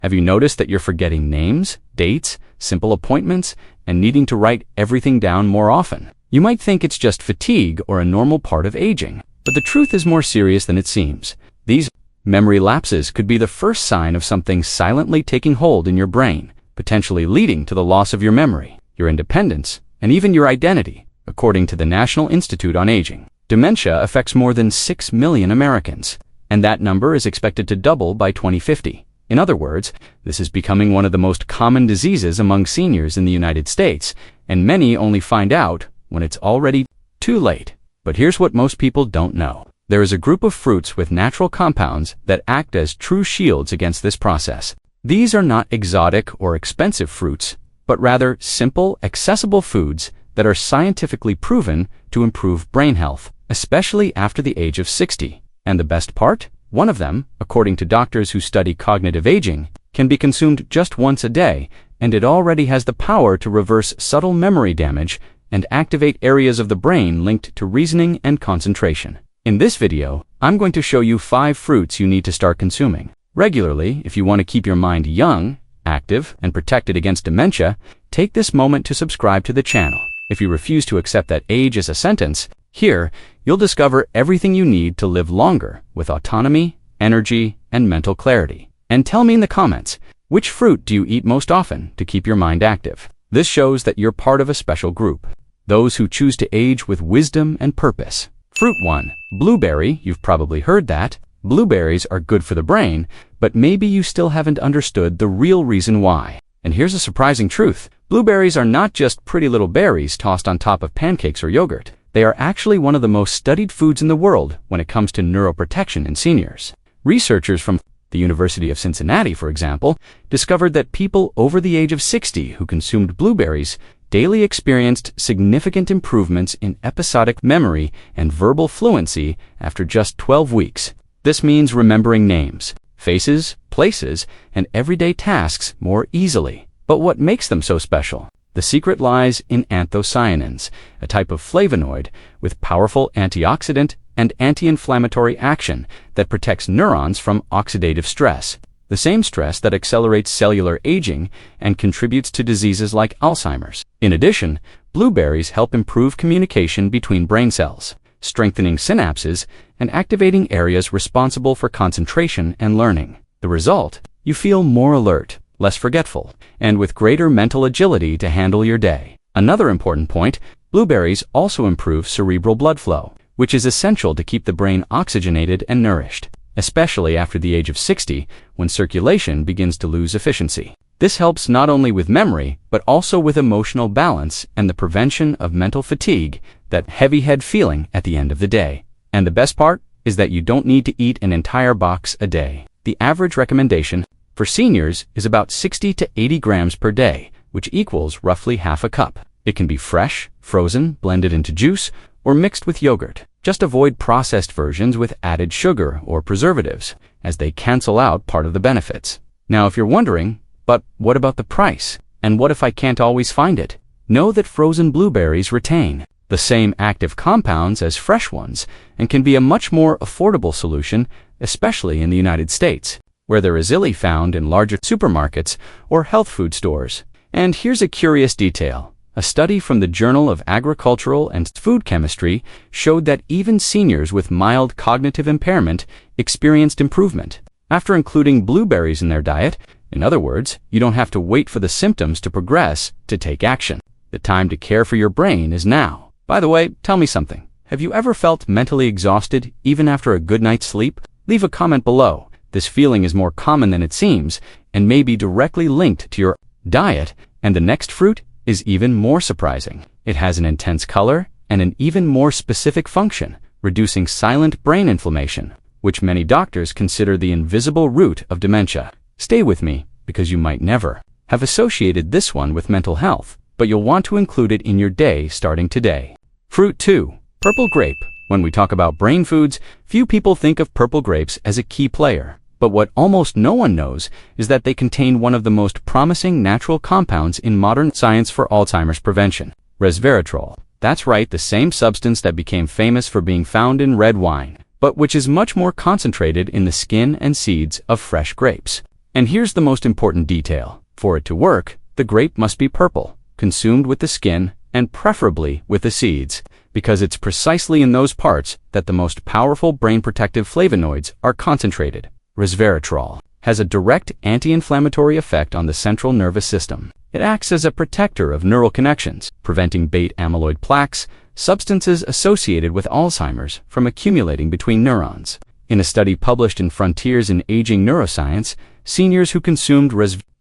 Have you noticed that you're forgetting names, dates, simple appointments, and needing to write everything down more often? You might think it's just fatigue or a normal part of aging, but the truth is more serious than it seems. These memory lapses could be the first sign of something silently taking hold in your brain, potentially leading to the loss of your memory, your independence, and even your identity, according to the National Institute on Aging. Dementia affects more than 6 million Americans, and that number is expected to double by 2050. In other words, this is becoming one of the most common diseases among seniors in the United States, and many only find out when it's already too late. But here's what most people don't know. There is a group of fruits with natural compounds that act as true shields against this process. These are not exotic or expensive fruits, but rather simple, accessible foods that are scientifically proven to improve brain health, especially after the age of 60. And the best part? One of them, according to doctors who study cognitive aging, can be consumed just once a day, and it already has the power to reverse subtle memory damage and activate areas of the brain linked to reasoning and concentration. In this video, I'm going to show you 5 fruits you need to start consuming regularly if you want to keep your mind young, active, and protected against dementia. Take this moment to subscribe to the channel. If you refuse to accept that age is a sentence, here you'll discover everything you need to live longer with autonomy, energy, and mental clarity. And tell me in the comments, which fruit do you eat most often to keep your mind active? This shows that you're part of a special group, those who choose to age with wisdom and purpose. Fruit 1. Blueberry. You've probably heard that. Blueberries are good for the brain, but maybe you still haven't understood the real reason why. And here's a surprising truth. Blueberries are not just pretty little berries tossed on top of pancakes or yogurt. They are actually one of the most studied foods in the world when it comes to neuroprotection in seniors. Researchers from the University of Cincinnati, for example, discovered that people over the age of 60 who consumed blueberries daily experienced significant improvements in episodic memory and verbal fluency after just 12 weeks. This means remembering names, faces, places, and everyday tasks more easily. But what makes them so special? The secret lies in anthocyanins, a type of flavonoid with powerful antioxidant and anti-inflammatory action that protects neurons from oxidative stress, the same stress that accelerates cellular aging and contributes to diseases like Alzheimer's. In addition, blueberries help improve communication between brain cells, strengthening synapses and activating areas responsible for concentration and learning. The result? You feel more alert, less forgetful, and with greater mental agility to handle your day. Another important point, blueberries also improve cerebral blood flow, which is essential to keep the brain oxygenated and nourished, especially after the age of 60, when circulation begins to lose efficiency. This helps not only with memory, but also with emotional balance and the prevention of mental fatigue, that heavy head feeling at the end of the day. And the best part is that you don't need to eat an entire box a day. The average recommendation for seniors is about 60 to 80 grams per day, which equals roughly half a cup. It can be fresh, frozen, blended into juice, or mixed with yogurt. Just avoid processed versions with added sugar or preservatives, as they cancel out part of the benefits. Now, if you're wondering, but what about the price? And what if I can't always find it? Know that frozen blueberries retain the same active compounds as fresh ones and can be a much more affordable solution, especially in the United States, where they're easily found in larger supermarkets or health food stores. And here's a curious detail. A study from the Journal of Agricultural and Food Chemistry showed that even seniors with mild cognitive impairment experienced improvement after including blueberries in their diet. In other words, you don't have to wait for the symptoms to progress to take action. The time to care for your brain is now. By the way, tell me something. Have you ever felt mentally exhausted even after a good night's sleep? Leave a comment below. This feeling is more common than it seems and may be directly linked to your diet. And the next fruit is even more surprising. It has an intense color and an even more specific function, reducing silent brain inflammation, which many doctors consider the invisible root of dementia. Stay with me, because you might never have associated this one with mental health, but you'll want to include it in your day starting today. Fruit 2. Purple grape. When we talk about brain foods, few people think of purple grapes as a key player. But what almost no one knows is that they contain one of the most promising natural compounds in modern science for Alzheimer's prevention, resveratrol. That's right, the same substance that became famous for being found in red wine, but which is much more concentrated in the skin and seeds of fresh grapes. And here's the most important detail. For it to work, the grape must be purple, consumed with the skin, and preferably with the seeds, because it's precisely in those parts that the most powerful brain protective flavonoids are concentrated. Resveratrol has a direct anti-inflammatory effect on the central nervous system. It acts as a protector of neural connections, preventing beta amyloid plaques, substances associated with Alzheimer's, from accumulating between neurons. In a study published in Frontiers in Aging Neuroscience, seniors who consumed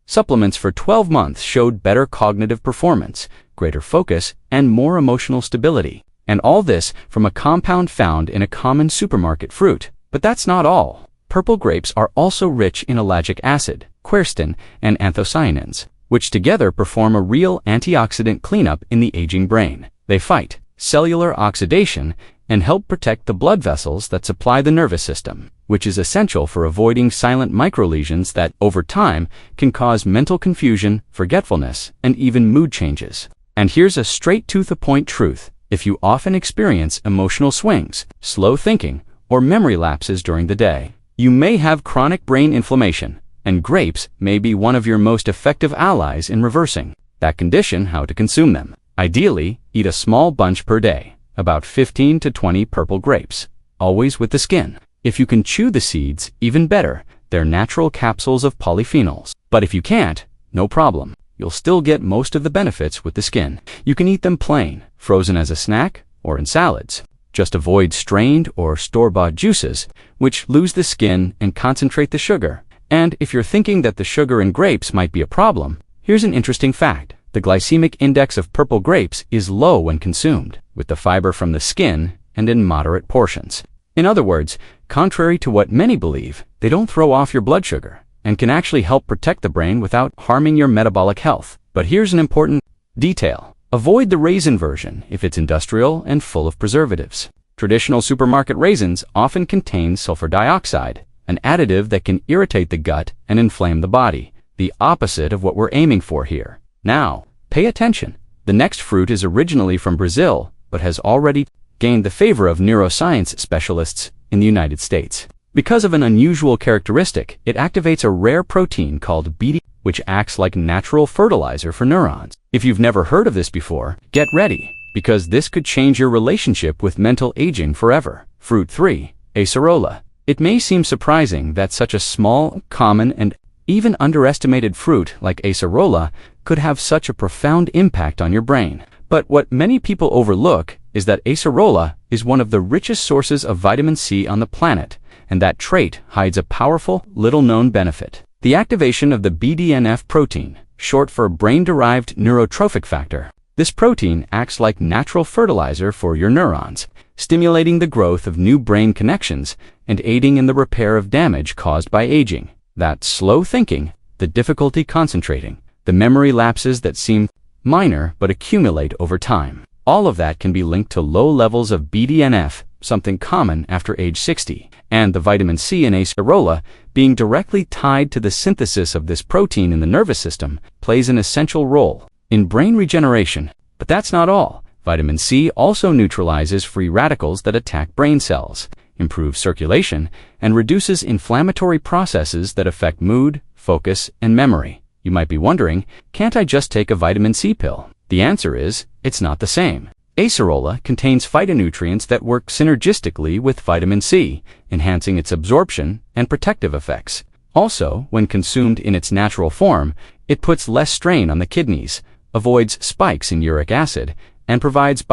supplements for 12 months showed better cognitive performance, greater focus, and more emotional stability. And all this from a compound found in a common supermarket fruit. But that's not all. Purple grapes are also rich in ellagic acid, quercetin, and anthocyanins, which together perform a real antioxidant cleanup in the aging brain. They fight cellular oxidation and help protect the blood vessels that supply the nervous system, which is essential for avoiding silent microlesions that, over time, can cause mental confusion, forgetfulness, and even mood changes. And here's a straight-to-the-point truth. If you often experience emotional swings, slow thinking, or memory lapses during the day, you may have chronic brain inflammation, and grapes may be one of your most effective allies in reversing that condition. How to consume them. Ideally, eat a small bunch per day, about 15 to 20 purple grapes, always with the skin. If you can chew the seeds, even better. They're natural capsules of polyphenols. But if you can't, no problem. You'll still get most of the benefits with the skin. You can eat them plain, frozen as a snack, or in salads. Just avoid strained or store-bought juices, which lose the skin and concentrate the sugar. And if you're thinking that the sugar in grapes might be a problem, here's an interesting fact. The glycemic index of purple grapes is low when consumed, with the fiber from the skin and in moderate portions. In other words, contrary to what many believe, they don't throw off your blood sugar and can actually help protect the brain without harming your metabolic health. But here's an important detail. Avoid the raisin version if it's industrial and full of preservatives. Traditional supermarket raisins often contain sulfur dioxide, an additive that can irritate the gut and inflame the body, the opposite of what we're aiming for here. Now, pay attention. The next fruit is originally from Brazil, but has already gained the favor of neuroscience specialists in the United States. Because of an unusual characteristic, it activates a rare protein called BDNF, which acts like natural fertilizer for neurons. If you've never heard of this before, get ready, because this could change your relationship with mental aging forever. Fruit 3, acerola. It may seem surprising that such a small, common, and even underestimated fruit like acerola could have such a profound impact on your brain. But what many people overlook is that acerola is one of the richest sources of vitamin C on the planet, and that trait hides a powerful, little-known benefit. The activation of the BDNF protein, short for brain-derived neurotrophic factor. This protein acts like natural fertilizer for your neurons, stimulating the growth of new brain connections and aiding in the repair of damage caused by aging. That slow thinking, the difficulty concentrating, the memory lapses that seem minor but accumulate over time. All of that can be linked to low levels of BDNF, something common after age 60, and the vitamin C in acerola, being directly tied to the synthesis of this protein in the nervous system, plays an essential role in brain regeneration. But that's not all. Vitamin C also neutralizes free radicals that attack brain cells, improves circulation, and reduces inflammatory processes that affect mood, focus, and memory. You might be wondering, can't I just take a vitamin C pill? The answer is, it's not the same. Acerola contains phytonutrients that work synergistically with vitamin C, enhancing its absorption and protective effects. Also, when consumed in its natural form, it puts less strain on the kidneys, avoids spikes in uric acid, and provides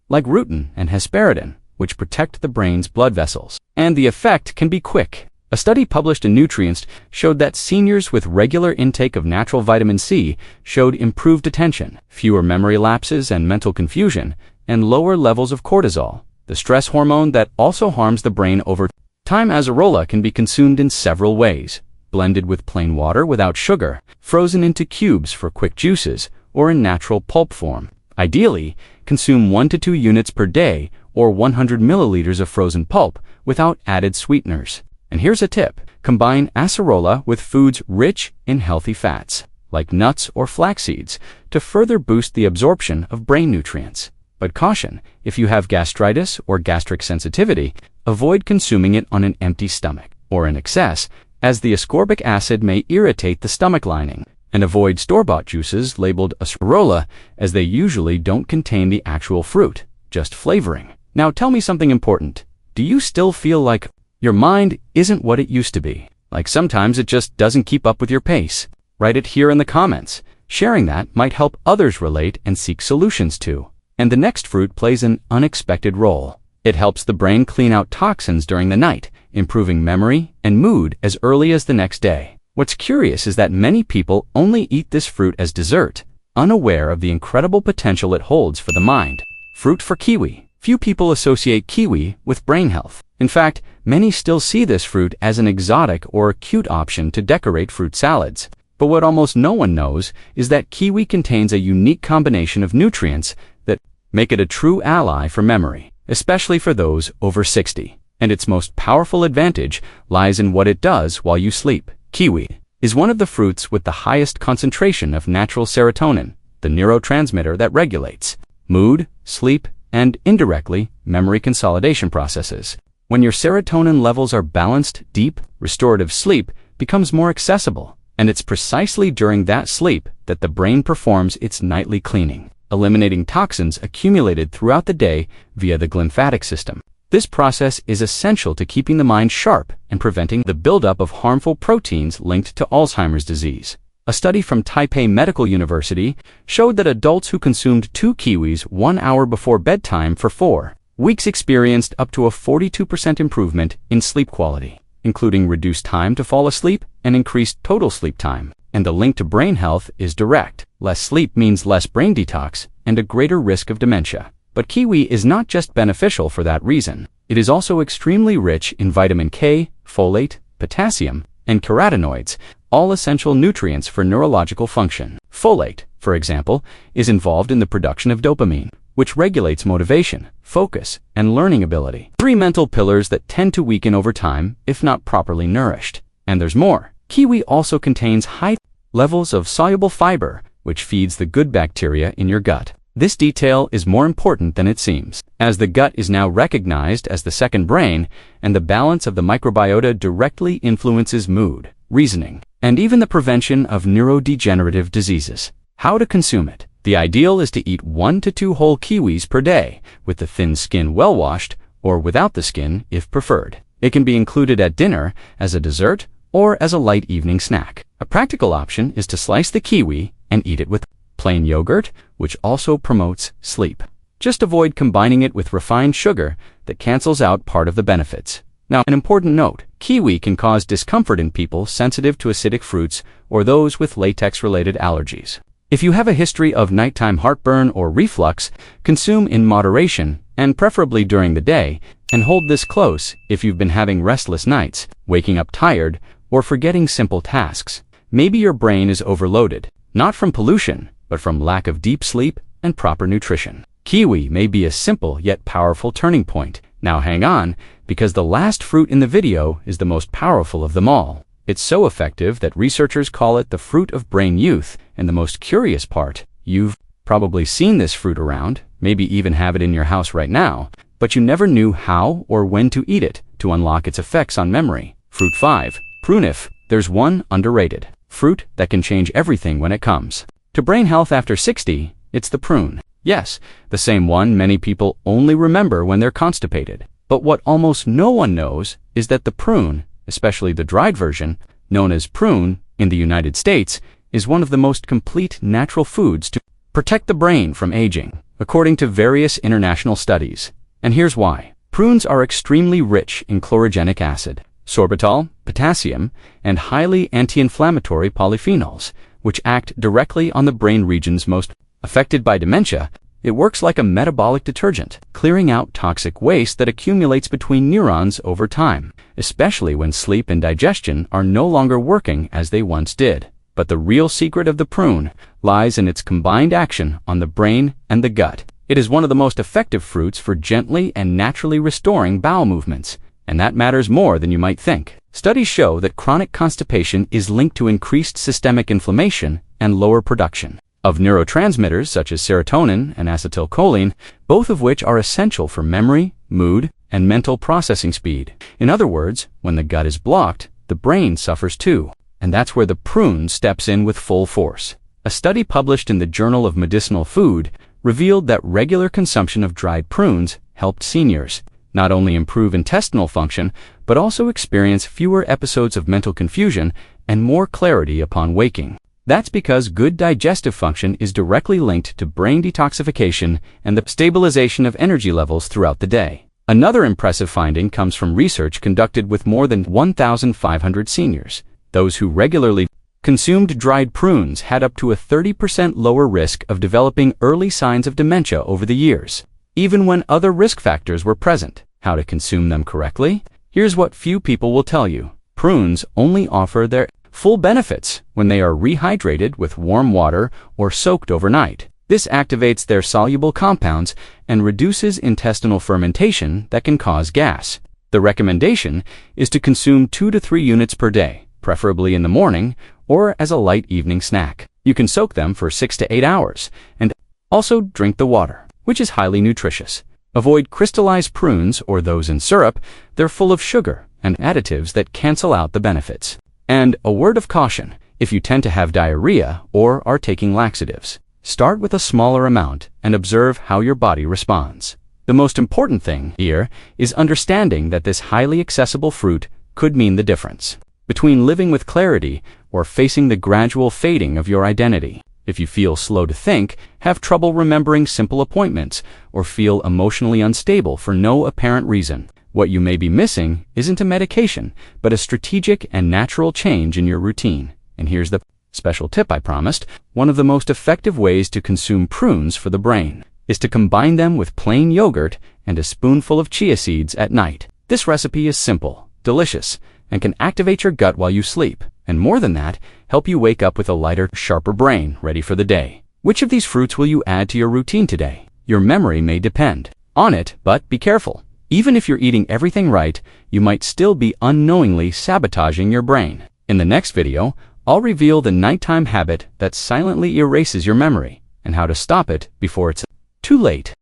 like rutin and hesperidin, which protect the brain's blood vessels. And the effect can be quick. A study published in Nutrients showed that seniors with regular intake of natural vitamin C showed improved attention, fewer memory lapses and mental confusion, and lower levels of cortisol, the stress hormone that also harms the brain over time. Acerola can be consumed in several ways: blended with plain water without sugar, frozen into cubes for quick juices, or in natural pulp form. Ideally, consume 1 to 2 units per day or 100 milliliters of frozen pulp without added sweeteners. And here's a tip: combine acerola with foods rich in healthy fats, like nuts or flax seeds, to further boost the absorption of brain nutrients. But caution, if you have gastritis or gastric sensitivity, avoid consuming it on an empty stomach or in excess, as the ascorbic acid may irritate the stomach lining. And avoid store-bought juices labeled acerola, as they usually don't contain the actual fruit, just flavoring. Now tell me something important. Do you still feel like your mind isn't what it used to be? Like sometimes it just doesn't keep up with your pace? Write it here in the comments. Sharing that might help others relate and seek solutions too. And the next fruit plays an unexpected role. It helps the brain clean out toxins during the night, improving memory and mood as early as the next day. What's curious is that many people only eat this fruit as dessert, unaware of the incredible potential it holds for the mind. Fruit for kiwi. Few people associate kiwi with brain health. In fact, many still see this fruit as an exotic or cute option to decorate fruit salads. But what almost no one knows is that kiwi contains a unique combination of nutrients that make it a true ally for memory, especially for those over 60. And its most powerful advantage lies in what it does while you sleep. Kiwi is one of the fruits with the highest concentration of natural serotonin, the neurotransmitter that regulates mood, sleep, and indirectly memory consolidation processes. When your serotonin levels are balanced, deep, restorative sleep becomes more accessible, and it's precisely during that sleep that the brain performs its nightly cleaning, eliminating toxins accumulated throughout the day via the glymphatic system. This process is essential to keeping the mind sharp and preventing the buildup of harmful proteins linked to Alzheimer's disease. A study from Taipei Medical University showed that adults who consumed 2 kiwis 1 hour before bedtime for 4 weeks experienced up to a 42% improvement in sleep quality, including reduced time to fall asleep and increased total sleep time. And the link to brain health is direct. Less sleep means less brain detox and a greater risk of dementia. But kiwi is not just beneficial for that reason. It is also extremely rich in vitamin K, folate, potassium, and carotenoids, all essential nutrients for neurological function. Folate, for example, is involved in the production of dopamine, which regulates motivation, focus, and learning ability. 3 mental pillars that tend to weaken over time if not properly nourished. And there's more. Kiwi also contains high levels of soluble fiber, which feeds the good bacteria in your gut. This detail is more important than it seems, as the gut is now recognized as the second brain, and the balance of the microbiota directly influences mood, reasoning, and even the prevention of neurodegenerative diseases. How to consume it? The ideal is to eat 1 to 2 whole kiwis per day, with the thin skin well washed, or without the skin if preferred. It can be included at dinner, as a dessert, or as a light evening snack. A practical option is to slice the kiwi and eat it with plain yogurt, which also promotes sleep. Just avoid combining it with refined sugar that cancels out part of the benefits. Now, an important note, kiwi can cause discomfort in people sensitive to acidic fruits or those with latex-related allergies. If you have a history of nighttime heartburn or reflux, consume in moderation and preferably during the day, and hold this close if you've been having restless nights, waking up tired, or forgetting simple tasks. Maybe your brain is overloaded, not from pollution, but from lack of deep sleep and proper nutrition. Kiwi may be a simple yet powerful turning point. Now hang on, because the last fruit in the video is the most powerful of them all. It's so effective that researchers call it the fruit of brain youth, and the most curious part, you've probably seen this fruit around, maybe even have it in your house right now, but you never knew how or when to eat it to unlock its effects on memory. Fruit 5. Prunif. There's one underrated fruit that can change everything when it comes to brain health after 60, it's the prune. Yes, the same one many people only remember when they're constipated. But what almost no one knows is that the prune, especially the dried version, known as prune in the United States, is one of the most complete natural foods to protect the brain from aging, according to various international studies. And here's why. Prunes are extremely rich in chlorogenic acid, sorbitol, potassium, and highly anti-inflammatory polyphenols, which act directly on the brain regions most affected by dementia. It works like a metabolic detergent, clearing out toxic waste that accumulates between neurons over time, especially when sleep and digestion are no longer working as they once did. But the real secret of the prune lies in its combined action on the brain and the gut. It is one of the most effective fruits for gently and naturally restoring bowel movements, and that matters more than you might think. Studies show that chronic constipation is linked to increased systemic inflammation and lower production of neurotransmitters such as serotonin and acetylcholine, both of which are essential for memory, mood, and mental processing speed. In other words, when the gut is blocked, the brain suffers too. And that's where the prune steps in with full force. A study published in the Journal of Medicinal Food revealed that regular consumption of dried prunes helped seniors not only improve intestinal function, but also experience fewer episodes of mental confusion and more clarity upon waking. That's because good digestive function is directly linked to brain detoxification and the stabilization of energy levels throughout the day. Another impressive finding comes from research conducted with more than 1,500 seniors. Those who regularly consumed dried prunes had up to a 30% lower risk of developing early signs of dementia over the years, even when other risk factors were present. How to consume them correctly? Here's what few people will tell you. Prunes only offer their full benefits when they are rehydrated with warm water or soaked overnight. This activates their soluble compounds and reduces intestinal fermentation that can cause gas. The recommendation is to consume 2 to 3 units per day, preferably in the morning or as a light evening snack. You can soak them for 6 to 8 hours and also drink the water, which is highly nutritious. Avoid crystallized prunes or those in syrup. They're full of sugar and additives that cancel out the benefits. And a word of caution, if you tend to have diarrhea or are taking laxatives, start with a smaller amount and observe how your body responds. The most important thing here is understanding that this highly accessible fruit could mean the difference between living with clarity or facing the gradual fading of your identity. If you feel slow to think, have trouble remembering simple appointments, or feel emotionally unstable for no apparent reason, what you may be missing isn't a medication, but a strategic and natural change in your routine. And here's the special tip I promised. One of the most effective ways to consume prunes for the brain is to combine them with plain yogurt and a spoonful of chia seeds at night. This recipe is simple, delicious, and can activate your gut while you sleep, and more than that, help you wake up with a lighter, sharper brain ready for the day. Which of these fruits will you add to your routine today? Your memory may depend on it, but be careful. Even if you're eating everything right, you might still be unknowingly sabotaging your brain. In the next video, I'll reveal the nighttime habit that silently erases your memory and how to stop it before it's too late.